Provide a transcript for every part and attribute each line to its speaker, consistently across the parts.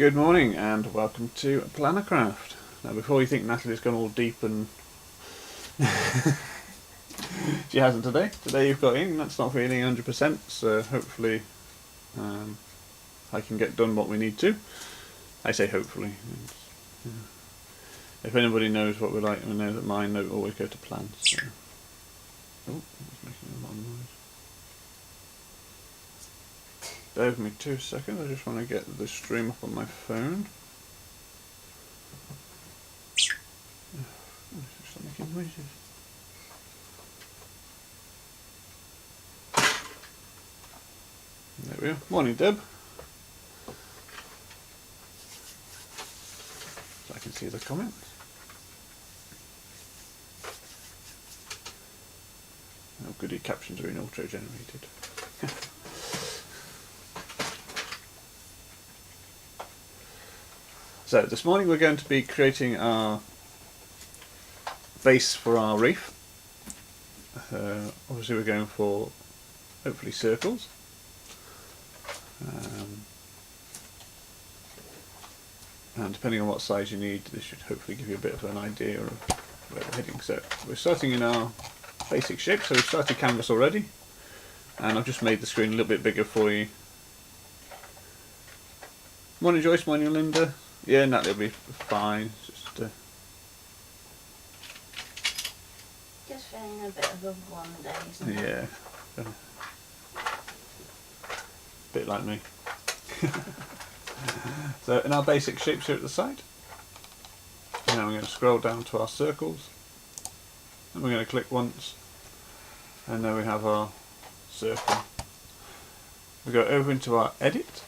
Speaker 1: Good morning and welcome to Plannercraft. Now before you think Natalie's gone all deep and she hasn't today. Today you've got in, that's not feeling 100%, so hopefully I can get done what we need to. I say hopefully. If anybody knows what we like, we know that mine don't always go to plan. So. Oh, it's making a lot of noise. Bear with me 2 seconds, I just want to get the stream up on my phone. Stop making noises. There we are. Morning, Deb. So I can see the comments. Oh goody, captions are in auto-generated. So this morning we're going to be creating our base for our wreath. Obviously we're going for hopefully circles. And depending on what size you need, this should hopefully give you a bit of an idea of where we're heading. So we're starting in our basic shape, so we've started Canvas already. And I've just made the screen a little bit bigger for you. Morning Joyce, morning Linda. Yeah, Natalie will be fine. Just
Speaker 2: feeling a bit of a one day, isn't it?
Speaker 1: Yeah. Bit like me. So in our basic shapes here at the side, now we're going to scroll down to our circles, and we're going to click once, and then we have our circle. We go over into our edit,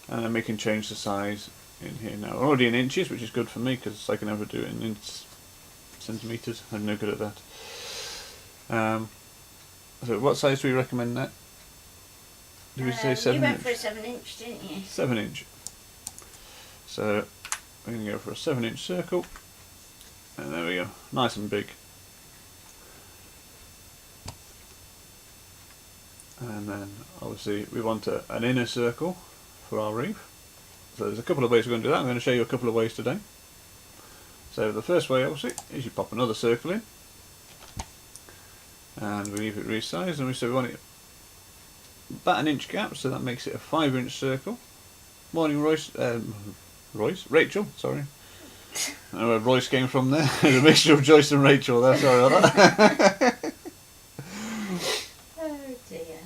Speaker 1: and then we can change the size in here now. We're already in inches, which is good for me because I can never do it in centimeters. I'm no good at that. So what size do we recommend that? Did we say 7 inch?
Speaker 2: You went for a 7-inch, didn't you?
Speaker 1: 7 inch. So we're going to go for a 7-inch circle, and there we go, nice and big. And then obviously we want an inner circle for our wreath. So there's a couple of ways we're going to do that. I'm going to show you a couple of ways today. So the first way obviously is you pop another circle in, and we leave it resized, and we want it about an inch gap, so that makes it a 5-inch circle. Morning Royce, Rachel, sorry. I don't know where Royce came from there. There's a mixture of Joyce and Rachel there, sorry about that.
Speaker 2: Oh dear.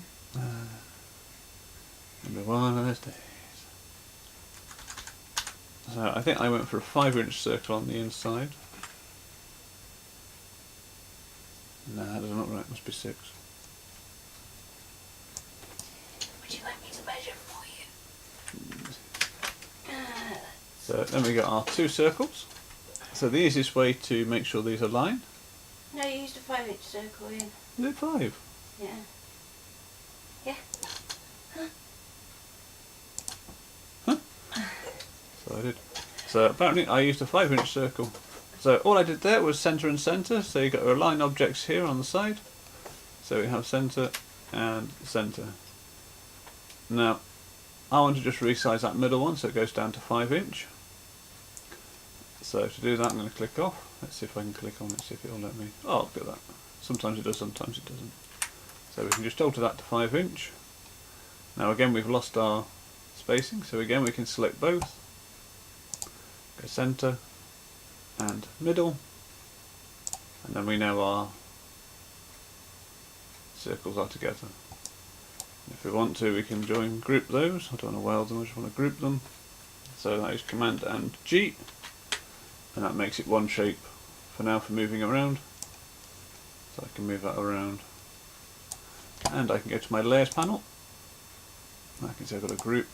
Speaker 1: Maybe one of those days. So I think I went for a 5-inch circle on the inside. Nah, that doesn't look right, it must be 6.
Speaker 2: Would you like me to measure for you?
Speaker 1: So then we got our 2 circles. So the easiest way to make sure these align.
Speaker 2: No, you used a 5-inch circle in.
Speaker 1: Is it 5?
Speaker 2: Yeah. Yeah.
Speaker 1: So I did. So apparently I used a 5-inch circle. So all I did there was centre and centre. So you've got to align objects here on the side. So we have centre and centre. Now I want to just resize that middle one so it goes down to 5-inch. So to do that I'm going to click off. Let's see if I can click on it, see if it'll let me. Oh, look at that. Sometimes it does, sometimes it doesn't. So we can just alter that to 5-inch. Now again we've lost our spacing, so again we can select both. Go centre and middle, and then we know our circles are together. If we want to, we can group those. I don't want to weld them, I just want to group them. So that is Command and G, and that makes it one shape for now for moving around. So I can move that around, and I can go to my layers panel. I can see I've got a group,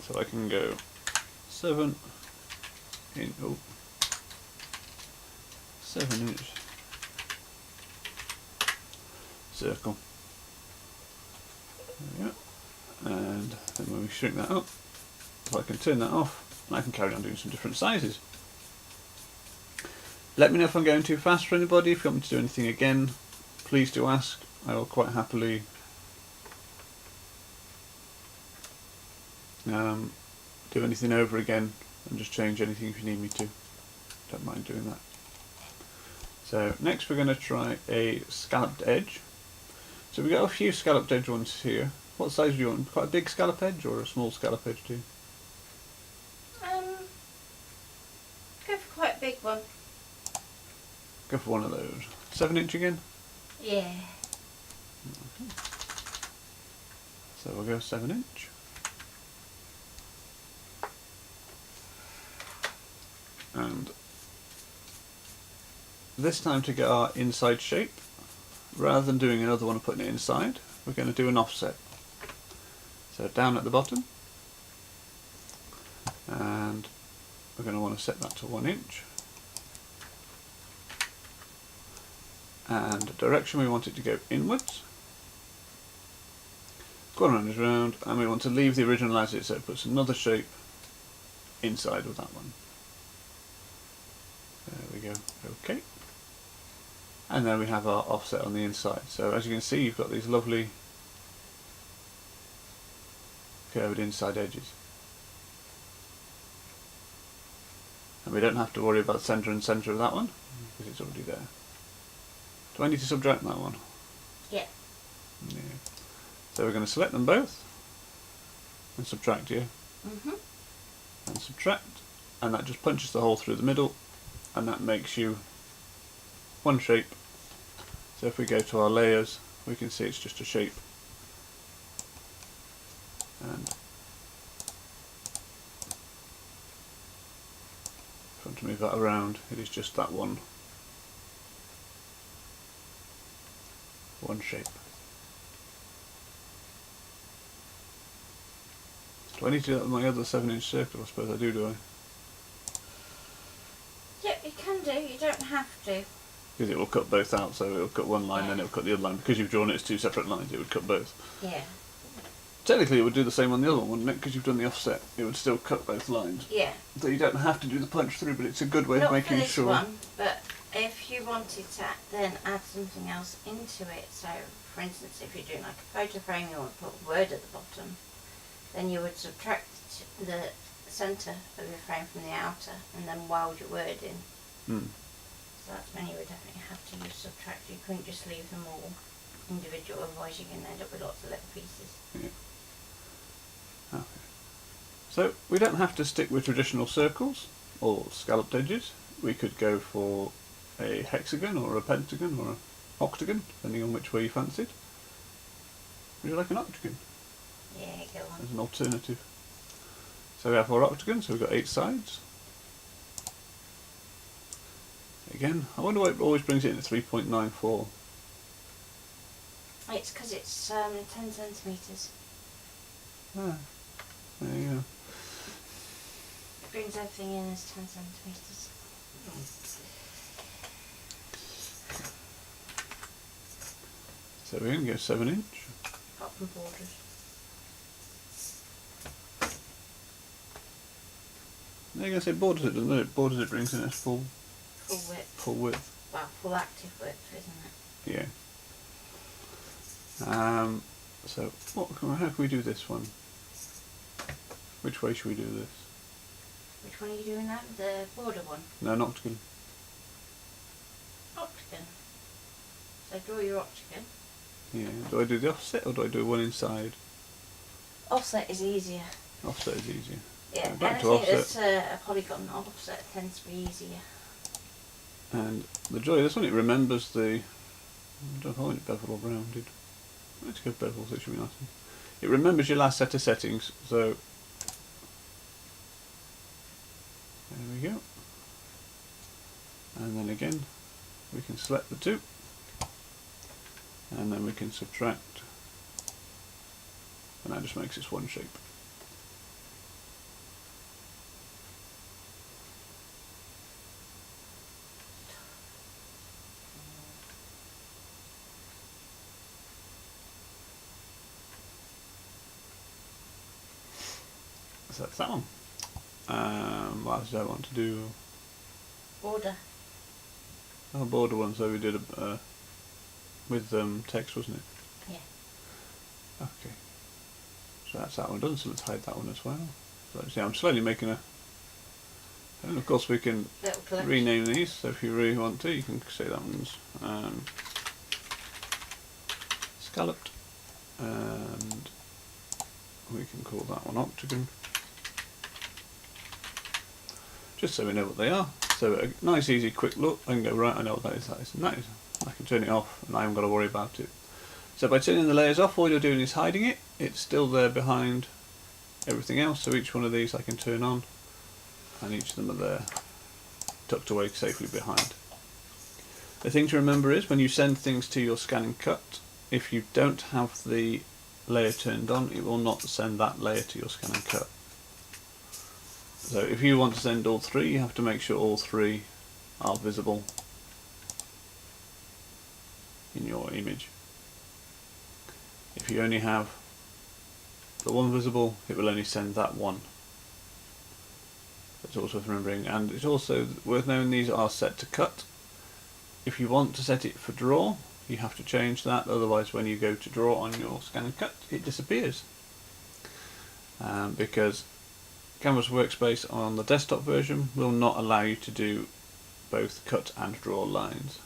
Speaker 1: so I can go 7 7-inch circle. There we go. And then when we shrink that up, if I can turn that off, I can carry on doing some different sizes. Let me know if I'm going too fast for anybody. If you want me to do anything again, please do ask. I will quite happily do anything over again and just change anything if you need me to. Don't mind doing that. So next we're going to try a scalloped edge. So we've got a few scalloped edge ones here. What size do you want? Quite a big scallop edge or a small scallop edge too?
Speaker 2: Go for quite a big one.
Speaker 1: Go for one of those. 7" again?
Speaker 2: Yeah.
Speaker 1: Okay. So we'll go 7". And this time, to get our inside shape, rather than doing another one and putting it inside, we're going to do an offset. So down at the bottom, and we're going to want to set that to 1". And direction, we want it to go inwards. Corner is round, and we want to leave the original as is, so it puts another shape inside of that one. There we go. Okay. And then we have our offset on the inside. So as you can see, you've got these lovely curved inside edges. And we don't have to worry about centre and centre of that one, because it's already there. Do I need to subtract that one?
Speaker 2: Yeah.
Speaker 1: Yeah. So we're going to select them both and subtract here. And subtract, and that just punches the hole through the middle, and that makes you one shape. So if we go to our layers, we can see it's just a shape. And if I want to move that around, it is just that one shape. Do I need to do that with my other 7" circle? I suppose I do I?
Speaker 2: Yep, you can do. You don't have to.
Speaker 1: Because it will cut both out, so it will cut one line,
Speaker 2: Yeah.
Speaker 1: then it will cut the other line. Because you've drawn it as two separate lines, it would cut both.
Speaker 2: Yeah.
Speaker 1: Technically it would do the same on the other one, wouldn't it? Because you've done the offset. It would still cut both lines.
Speaker 2: Yeah.
Speaker 1: So you don't have to do the punch through, but it's a good way
Speaker 2: Not
Speaker 1: of making
Speaker 2: for this
Speaker 1: sure.
Speaker 2: one, but if you wanted to then add something else into it, so for instance if you're doing like a photo frame, you want to put a word at the bottom, then you would subtract the centre of your frame from the outer and then weld your word in. So that's when you would definitely have to use subtract. You couldn't just leave them all individual, otherwise you're going to end up with lots of little pieces.
Speaker 1: Yeah. Okay. So we don't have to stick with traditional circles or scalloped edges. We could go for a hexagon or a pentagon or an octagon, depending on which way you fancied. Would you like an octagon
Speaker 2: Yeah, go on.
Speaker 1: as an alternative? So we have our octagon, so we've got 8 sides. Again, I wonder why it always brings it in at 3.94.
Speaker 2: It's because it's 10 centimetres.
Speaker 1: Ah, there you go.
Speaker 2: It brings everything in as 10 centimetres.
Speaker 1: So we're going to go 7".
Speaker 2: Apart from borders.
Speaker 1: Now you're going to say borders it, doesn't it? Borders it brings in as full
Speaker 2: Full width.
Speaker 1: full width.
Speaker 2: Well, full active width, isn't it?
Speaker 1: Yeah. So how can we do this one? Which way should we do this?
Speaker 2: Which one are you doing now? The border one?
Speaker 1: No, an octagon.
Speaker 2: Octagon. So draw your octagon.
Speaker 1: Yeah. Do I do the offset or do I do one inside?
Speaker 2: Offset is easier.
Speaker 1: Offset is easier.
Speaker 2: Yeah,
Speaker 1: Back to
Speaker 2: anything
Speaker 1: offset.
Speaker 2: that's a polygon offset tends to be easier.
Speaker 1: And the joy of this one, it remembers the... I don't know if I want it bevel or rounded. Let's go bevel, so it should be nice. It remembers your last set of settings, so... There we go. And then again, we can select the two. And then we can subtract. And that just makes this one shape. So that's that one. What else do I want to do?
Speaker 2: Border.
Speaker 1: Oh, border one, so we did a with text, wasn't it?
Speaker 2: Yeah.
Speaker 1: Okay. So that's that one done, so let's hide that one as well. So see, I'm slowly making a, and of course we can rename these, so if you really want to, you can say that one's Scalloped, and we can call that one Octagon, just so we know what they are. So a nice easy quick look, I can go right, I know what that is, and that is, I can turn it off and I haven't got to worry about it. So by turning the layers off, all you're doing is hiding it. It's still there behind everything else, so each one of these I can turn on, and each of them are there, tucked away safely behind. The thing to remember is, when you send things to your scan and cut, if you don't have the layer turned on, it will not send that layer to your scan and cut. So if you want to send all three, you have to make sure all three are visible in your image. If you only have the one visible, it will only send that one. That's also worth remembering, and it's also worth knowing these are set to cut. If you want to set it for draw, you have to change that, otherwise when you go to draw on your scan and cut, it disappears. Because Canvas Workspace on the desktop version will not allow you to do both cut and draw lines.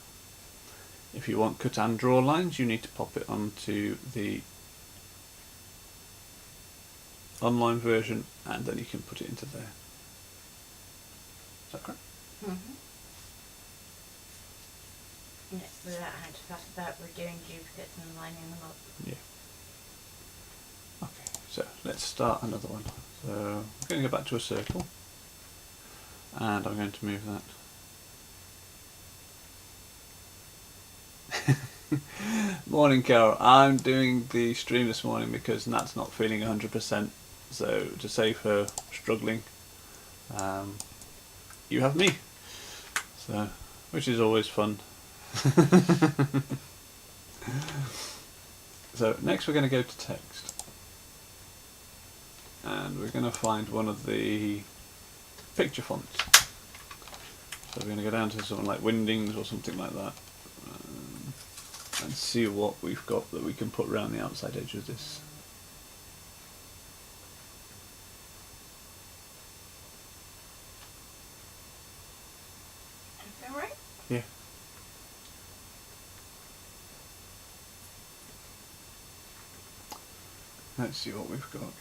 Speaker 1: If you want cut and draw lines, you need to pop it onto the online version, and then you can put it into there. Is that correct?
Speaker 2: Mm-hmm. Yeah, without having to fuss about redoing duplicates and lining them up.
Speaker 1: Yeah. Okay, so let's start another one. So I'm going to go back to a circle, and I'm going to move that. Morning, Carol. I'm doing the stream this morning because Nat's not feeling 100%, so to save her struggling, you have me, so which is always fun. So next we're going to go to text, and we're going to find one of the picture fonts. So we're going to go down to something like Windings or something like that, and see what we've got that we can put around the outside edge of this.
Speaker 2: Everything right?
Speaker 1: Yeah. Let's see what we've got.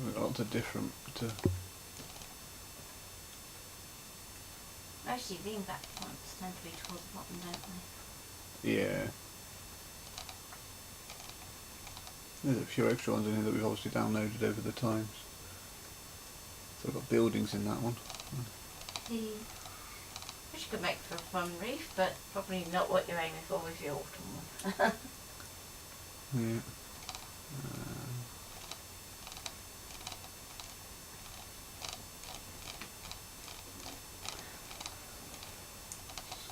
Speaker 1: We've got lots of different.
Speaker 2: Mostly lean-back fonts tend to be towards the bottom, don't they?
Speaker 1: Yeah. There's a few extra ones in here that we've obviously downloaded over the times. So we've got buildings in that one.
Speaker 2: Which could make for a fun wreath, but probably not what you're aiming for with your autumn one.
Speaker 1: Yeah.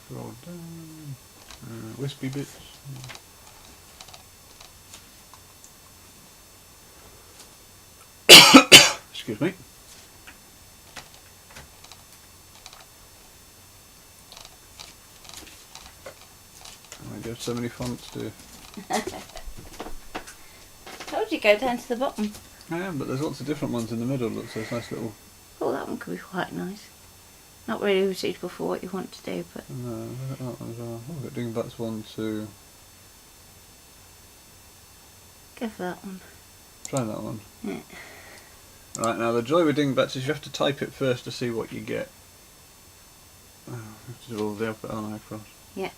Speaker 1: Scroll down. Wispy bits. Excuse me. I do have so many fonts too.
Speaker 2: Told you go down to the bottom.
Speaker 1: I am, but there's lots of different ones in the middle. Looks like nice little.
Speaker 2: Oh, that one could be quite nice. Not really suitable for what you want to do, but.
Speaker 1: No, look at that one as well. Oh, we've got Dingbats 1, 2.
Speaker 2: Go for that one.
Speaker 1: Try that one.
Speaker 2: Yeah.
Speaker 1: Right, now the joy with Dingbats is you have to type it first to see what you get. Oh, we have to do all the output on across.
Speaker 2: Yeah.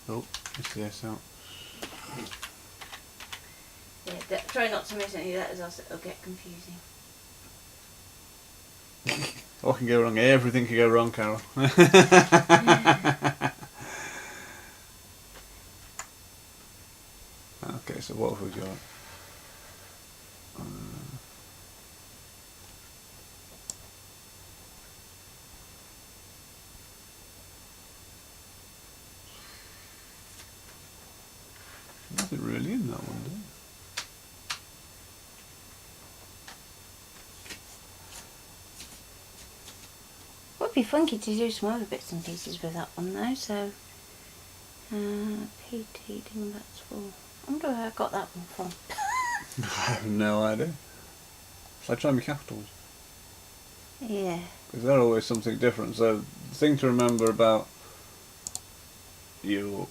Speaker 1: Oh, it's the S out.
Speaker 2: Yeah, try not to miss any letters, else it'll get confusing.
Speaker 1: What can go wrong? Everything can go wrong, Carol. Okay, so what have we got? Nothing really in that one, do you?
Speaker 2: would be funky to do some other bits and pieces with that one though, so PT Dingbats 4. I wonder where I got that one from.
Speaker 1: I have no idea. Shall I try my capitals?
Speaker 2: Yeah.
Speaker 1: Because they're always something different. So the thing to remember about your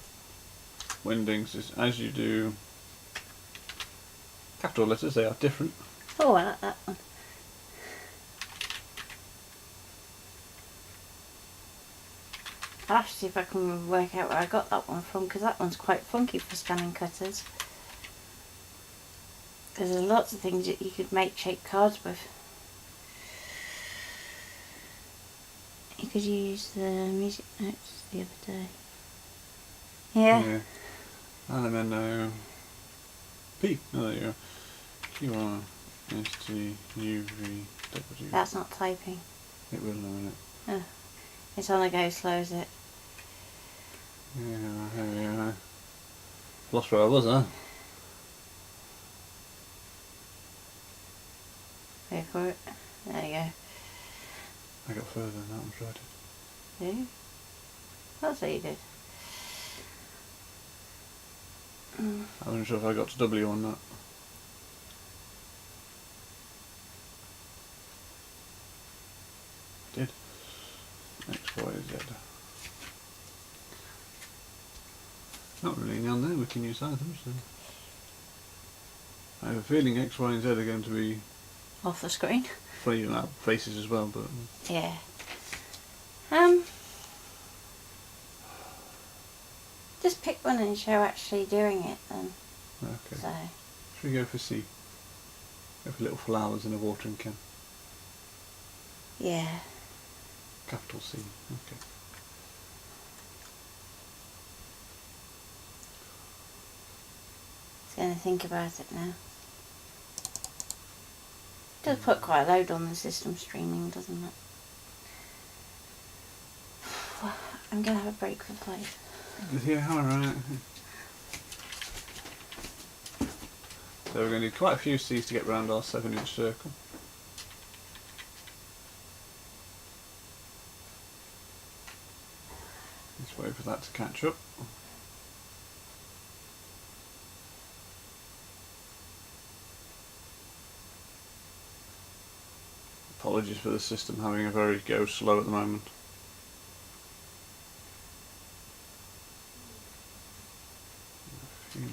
Speaker 1: windings is as you do capital letters, they are different.
Speaker 2: Oh, I like that one. I'll have to see if I can work out where I got that one from, because that one's quite funky for scanning cutters. Because there's lots of things that you could make shape cards with. You could use the music notes the other day. Yeah.
Speaker 1: Elemento P. Oh, there you go. Q R S T U V W.
Speaker 2: That's not typing.
Speaker 1: It will in a minute.
Speaker 2: Oh. It's on the go slow, is it?
Speaker 1: Yeah, there we are. Lost where I was, huh?
Speaker 2: Wait for it. There you go.
Speaker 1: I got further than that one, tried it.
Speaker 2: Did you? That's what you did.
Speaker 1: I wasn't sure if I got to W on that. Did. X, Y, Z. Not really on there, we can use either, so. I have a feeling X, Y and Z are going to be
Speaker 2: Off the screen.
Speaker 1: funny about faces as well, but
Speaker 2: Yeah. Just pick one and show actually doing it then.
Speaker 1: okay.
Speaker 2: So.
Speaker 1: Should we go for C? Go for little flowers in a watering can.
Speaker 2: Yeah.
Speaker 1: Capital C. Okay.
Speaker 2: It's going to think about it now. Does put quite a load on the system streaming, doesn't it? I'm going to have a break for 5.
Speaker 1: Yeah, alright. So we're going to need quite a few C's to get round our 7-inch circle. Just wait for that to catch up. Apologies for the system having a very go slow at the moment. A few more.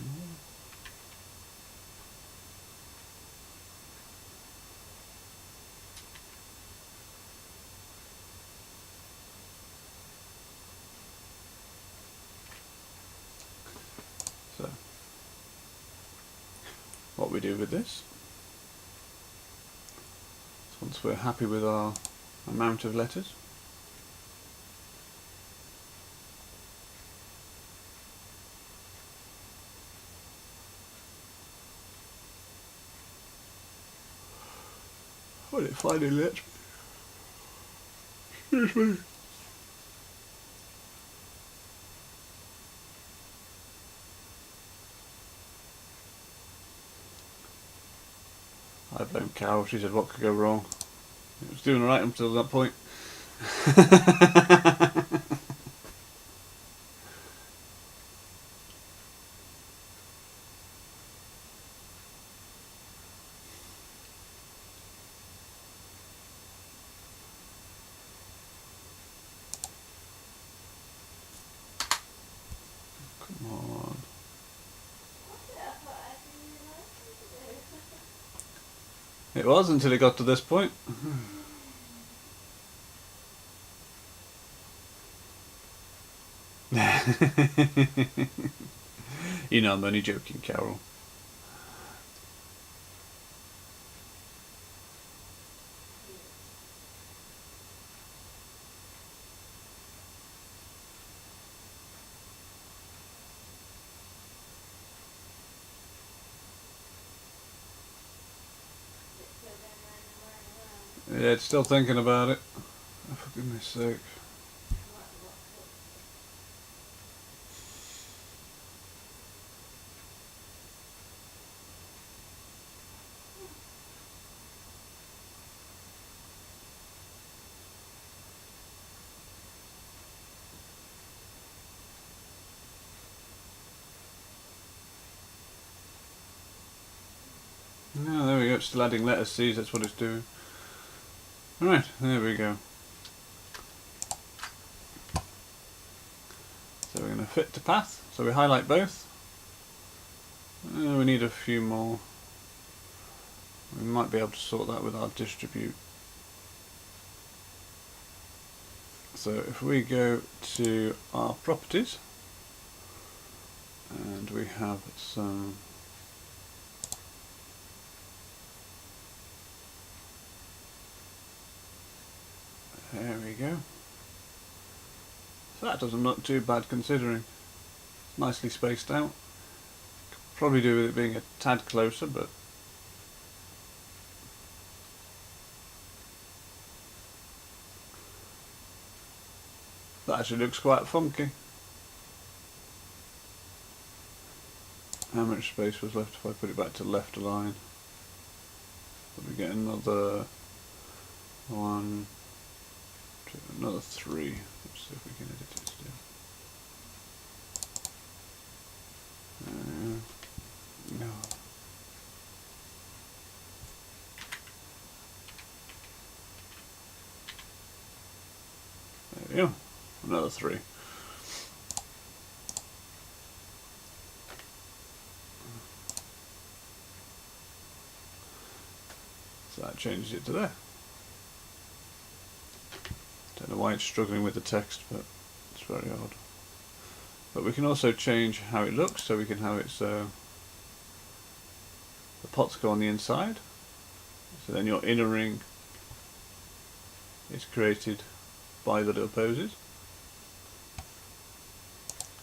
Speaker 1: So, what we do with this, is once we're happy with our amount of letters, when it finally lets me, excuse me, I blame Carol. She said what could go wrong. It was doing alright until that point. Come on. It was until it got to this point. You know I'm only joking, Carol. Yeah, it's still thinking about it. Oh, for goodness sake. No, there we go, it's still adding letters, see, that's what it's doing. Right, there we go. So we're going to fit to path, so we highlight both. We need a few more. We might be able to sort that with our distribute. So if we go to our properties, and we have some there we go. So that doesn't look too bad considering. It's nicely spaced out. Could probably do with it being a tad closer, but that actually looks quite funky. How much space was left if I put it back to left align? So we get another 1, 2, another 3. Let's see if we can edit it still. No. There we go. Another 3. So that changes it to there. Don't know why it's struggling with the text, but it's very odd. But we can also change how it looks, so we can have it so the pots go on the inside. So then your inner ring is created by the little poses.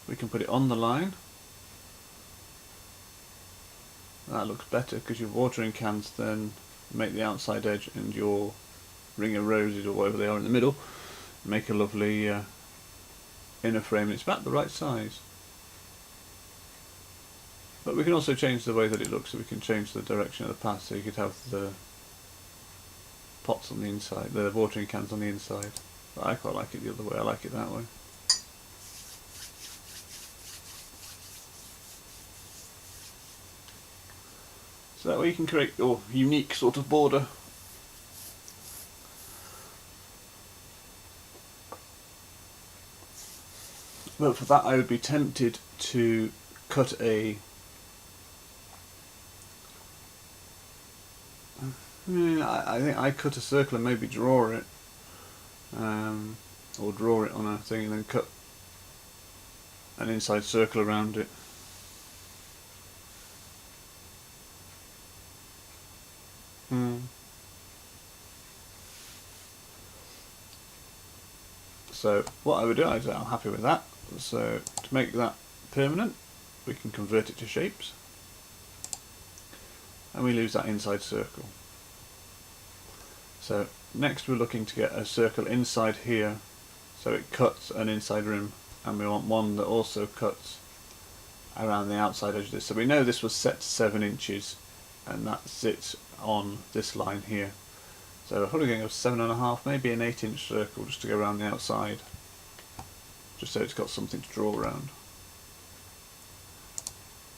Speaker 1: We can put it on the line. That looks better because your watering cans then make the outside edge and your ring of roses or whatever they are in the middle make a lovely inner frame. It's about the right size. But we can also change the way that it looks, so we can change the direction of the path, so you could have the pots on the inside, the watering cans on the inside. But I quite like it the other way, I like it that way. So that way you can create your unique sort of border. But for that I would be tempted to cut a I think I cut a circle and maybe draw it, or draw it on a thing and then cut an inside circle around it. So what I would do, I'm happy with that. So to make that permanent, we can convert it to shapes, and we lose that inside circle. So next we're looking to get a circle inside here, so it cuts an inside rim, and we want one that also cuts around the outside edge of this. So we know this was set to 7 inches, and that sits on this line here. So we're probably going to go 7.5, maybe an 8-inch circle just to go around the outside, just so it's got something to draw around.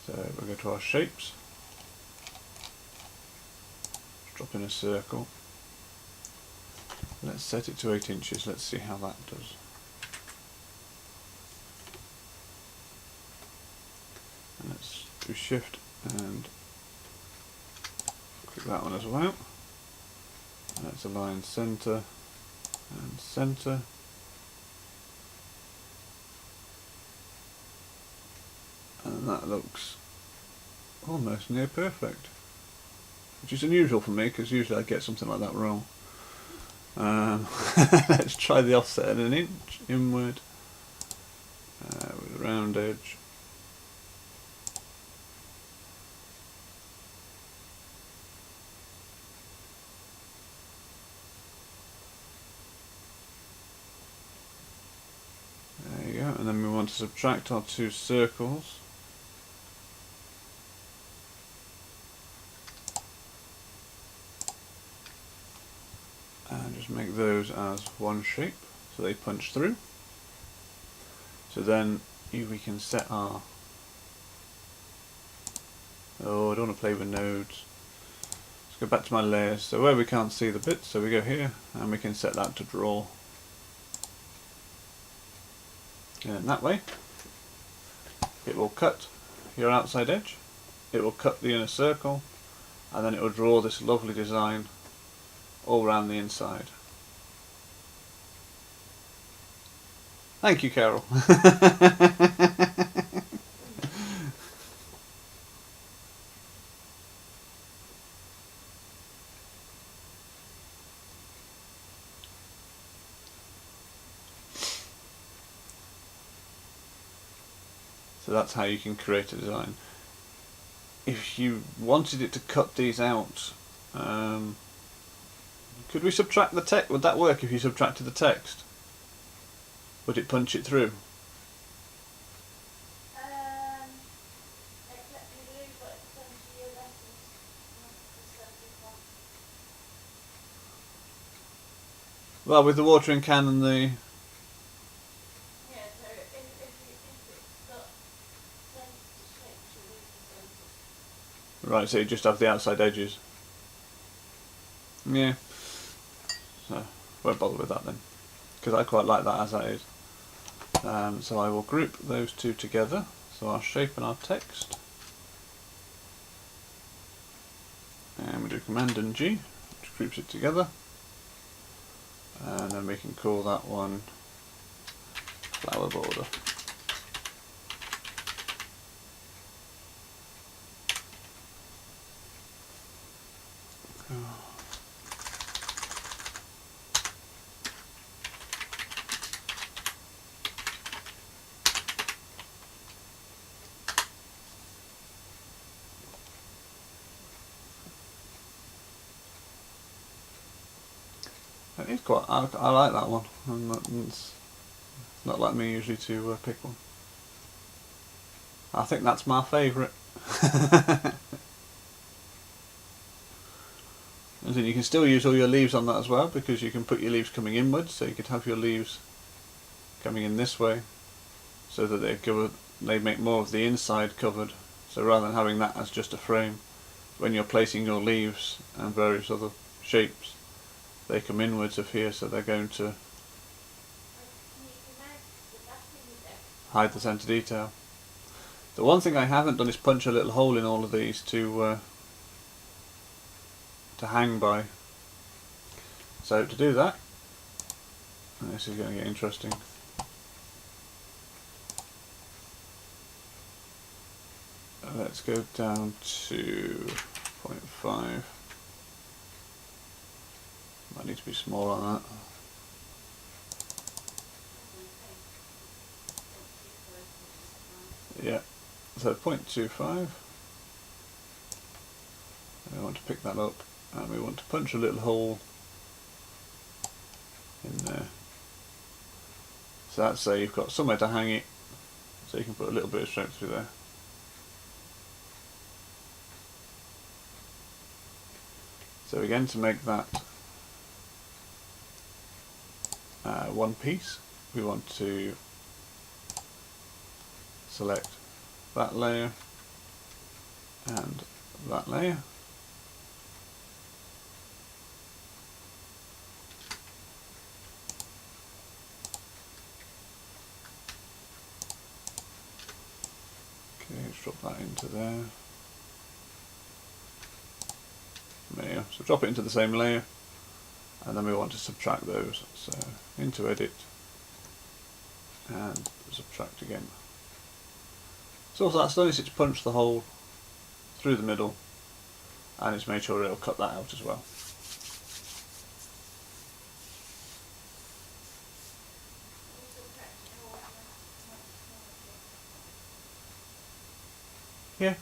Speaker 1: So we'll go to our shapes, drop in a circle. Let's set it to 8 inches, let's see how that does. And let's do shift and click that one as well. Let's align centre and centre. And that looks almost near perfect, which is unusual for me because usually I get something like that wrong. Let's try the offset at 1 inch inward with a round edge. There you go, and then we want to subtract our 2 circles. And just make those as one shape, so they punch through. So then we can set our... Oh, I don't want to play with nodes. go back to my layers. So where we can't see the bits, so we go here and we can set that to draw. And that way it will cut your outside edge, it will cut the inner circle, and then it will draw this lovely design all around the inside. Thank you, Carol. So that's how you can create a design. If you wanted it to cut these out, could we subtract the text? Would that work if you subtracted the text? Would it punch it through? Well, with the watering can and the... Right, so you just have the outside edges. Yeah. So, won't bother with that then, because I quite like that as that is. So I will group those two together. So our shape and our text. And we do Command and G, which groups it together. And then we can call that one flower border. It is quite. I like that one, and it's not like me usually to pick one. I think that's my favourite. And then you can still use all your leaves on that as well, because you can put your leaves coming inwards, so you could have your leaves coming in this way, so that they make more of the inside covered. So rather than having that as just a frame, when you're placing your leaves and various other shapes, they come inwards of here, so they're going to hide the centre detail. The one thing I haven't done is punch a little hole in all of these to hang by. So to do that, and this is going to get interesting. Let's go down to 0.5. Might need to be small on that. Yeah, so 0.25. We want to pick that up, and we want to punch a little hole in there. So that's so you've got somewhere to hang it, so you can put a little bit of strength through there. So again, to make that one piece, we want to select that layer and that layer. Okay, let's drop that into there. There you go. So drop it into the same layer, and then we want to subtract those. So into Edit and subtract again. So all that's done is it's punched the hole through the middle, and it's made sure it'll cut that out as well. Yeah,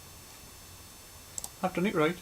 Speaker 1: I've done it right.